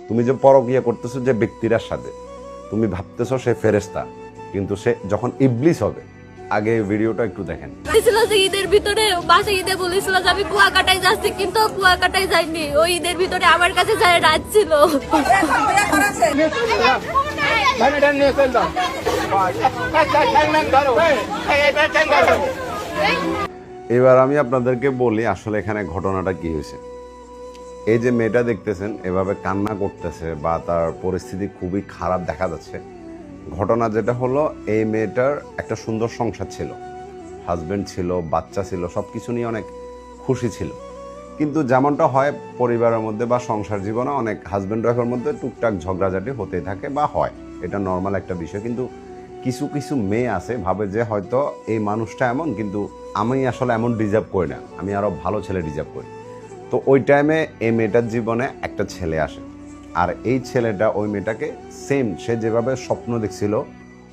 তুমি যে পরকিয়া করতেছো যে ব্যক্তিটার সাথে, তুমি ভাবতেছো সে ফেরেশতা, কিন্তু সে যখন ইবলিস হবে। আগে ভিডিওটা একটু দেখেন। বলেছিল যে ঈদের ভিতরে বাসে ঈদে বলেছিল যে আমি কুয়াকাটায় যাচ্ছি, কিন্তু কুয়াকাটায় যাইনি। ওই ঈদের ভিতরে আমার কাছে যায় রাত ছিল। এবার আমি আপনাদেরকে বলি আসলে এখানে ঘটনাটা কি হয়েছে। এই যে মেয়েটা দেখতেছেন এভাবে কান্না করতেছে বা তার পরিস্থিতি খুবই খারাপ দেখা যাচ্ছে। ঘটনা যেটা হলো, এই মেয়েটার একটা সুন্দর সংসার ছিল, হাজবেন্ড ছিল, বাচ্চা ছিল, সব কিছু নিয়ে অনেক খুশি ছিল। কিন্তু যেমনটা হয় পরিবারের মধ্যে বা সংসার জীবনে, অনেক হাজবেন্ড ওয়াইফের মধ্যে টুকটাক ঝগড়াঝাটি হতেই থাকে বা হয়, এটা নর্মাল একটা বিষয়। কিন্তু কিছু কিছু মেয়ে আছে ভাবে যে হয়তো এই মানুষটা এমন, কিন্তু আমি আসলে এমন ডিজার্ভ করি না, আমি আরও ভালো ছেলে ডিজার্ভ করি। তো ওই টাইমে এই মেয়েটার জীবনে একটা ছেলে আসে, আর এই ছেলেটা ওই মেয়েটাকে সেম সে যেভাবে স্বপ্ন দেখছিল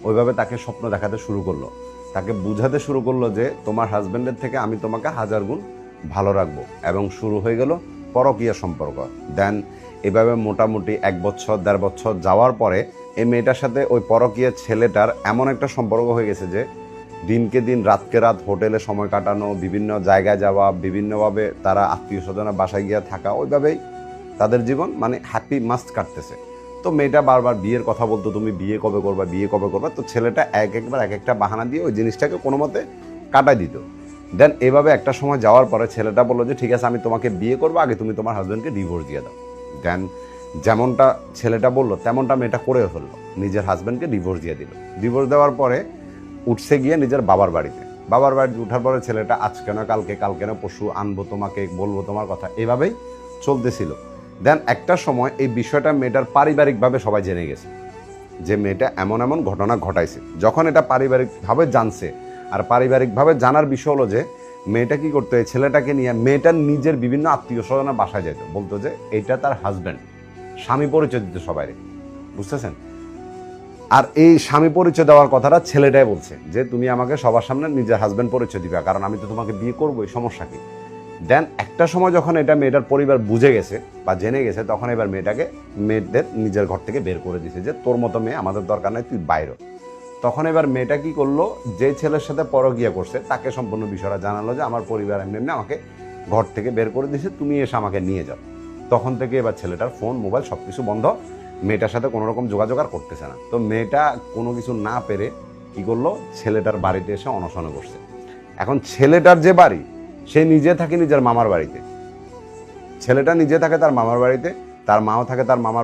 ওইভাবে তাকে স্বপ্ন দেখাতে শুরু করলো, তাকে বুঝাতে শুরু করলো যে তোমার হাজব্যান্ডের থেকে আমি তোমাকে 1000 গুণ ভালো রাখবো, এবং শুরু হয়ে গেল পরকীয়া সম্পর্ক। দেন এভাবে মোটামুটি 1 বছর 1.5 বছর যাওয়ার পরে এই মেয়েটার সাথে ওই পরকীয়া ছেলেটার এমন একটা সম্পর্ক হয়ে গেছে যে দিনকে দিন রাতকে রাত হোটেলে সময় কাটানো, বিভিন্ন জায়গায় যাওয়া, বিভিন্নভাবে তারা আত্মীয় স্বজনের বাসায় গিয়ে থাকা, ওইভাবেই তাদের জীবন মানে হ্যাপি মাস্ট কাটতেছে। তো মেয়েটা বারবার বিয়ের কথা বলতো, তুমি বিয়ে কবে করবা, বিয়ে কবে করবা। তো ছেলেটা একবার এক একটা বাহানা দিয়ে ওই জিনিসটাকে কোনো মতে কাটাই দিত। দেন এভাবে একটা সময় যাওয়ার পরে ছেলেটা বললো যে ঠিক আছে আমি তোমাকে বিয়ে করবো, আগে তুমি তোমার হাজব্যান্ডকে ডিভোর্স দিয়ে দাও। দেন যেমনটা ছেলেটা বললো তেমনটা মেয়েটা করে ফেললো, নিজের হাজব্যান্ডকে ডিভোর্স দিয়ে দিল। ডিভোর্স দেওয়ার পরে উঠছে গিয়ে নিজের বাবার বাড়িতে। বাবার বাড়িতে উঠার পরে ছেলেটা আজকে না কালকে, কালকে না পরশু আনবো তোমাকে, বলবো তোমার কথা, এভাবেই চলতেছিল। দেন একটা সময় এই বিষয়টা মেয়েটার পারিবারিকভাবে সবাই জেনে গেছে যে মেয়েটা এমন এমন ঘটনা ঘটাইছে। যখন এটা পারিবারিকভাবে জানছে, আর পারিবারিকভাবে জানার বিষয় হলো যে মেয়েটা কি করতো, এই ছেলেটাকে নিয়ে মেয়েটার নিজের বিভিন্ন আত্মীয় স্বজনের বাসায় যেত, বলতো যে এটা তার হাজব্যান্ড, স্বামী পরিচয় দিত সবাই, বুঝতেছেন। আর এই স্বামী পরিচয় দেওয়ার কথাটা ছেলেটাই বলছে যে তুমি আমাকে সবার সামনে নিজের হাজব্যান্ড পরিচয় দিবে, কারণ আমি তো তোমাকে বিয়ে করবো, এই সমস্যা কি। দেন একটা সময় যখন এটা মেয়েটার পরিবার বুঝে গেছে বা জেনে গেছে, তখন এবার মেয়েদের নিজের ঘর থেকে বের করে দিয়েছে যে তোর মতো মেয়ে আমাদের দরকার নাই, তুই বাইরে। তখন এবার মেয়েটা কি করলো, যে ছেলের সাথে পরকীয়া করছে তাকে সম্পূর্ণ বিষয়টা জানালো যে আমার পরিবার এমনি এমনি আমাকে ঘর থেকে বের করে দিয়েছে, তুমি এসে আমাকে নিয়ে যাও। তখন থেকে এবার ছেলেটার ফোন মোবাইল সব কিছু বন্ধ, মেয়েটার সাথে কোনো রকম যোগাযোগ আর করতেছে না। তো মেয়েটা কোনো কিছু না পেরে কি করলো, ছেলেটার বাড়িতে এসে অনশনে বসছে। এখন ছেলেটার যে বাড়ি, সে নিজে থাকে নিজের মামার বাড়িতে, ছেলেটা নিজে থাকে তার মামার বাড়িতে, তার মাও থাকে তার মামার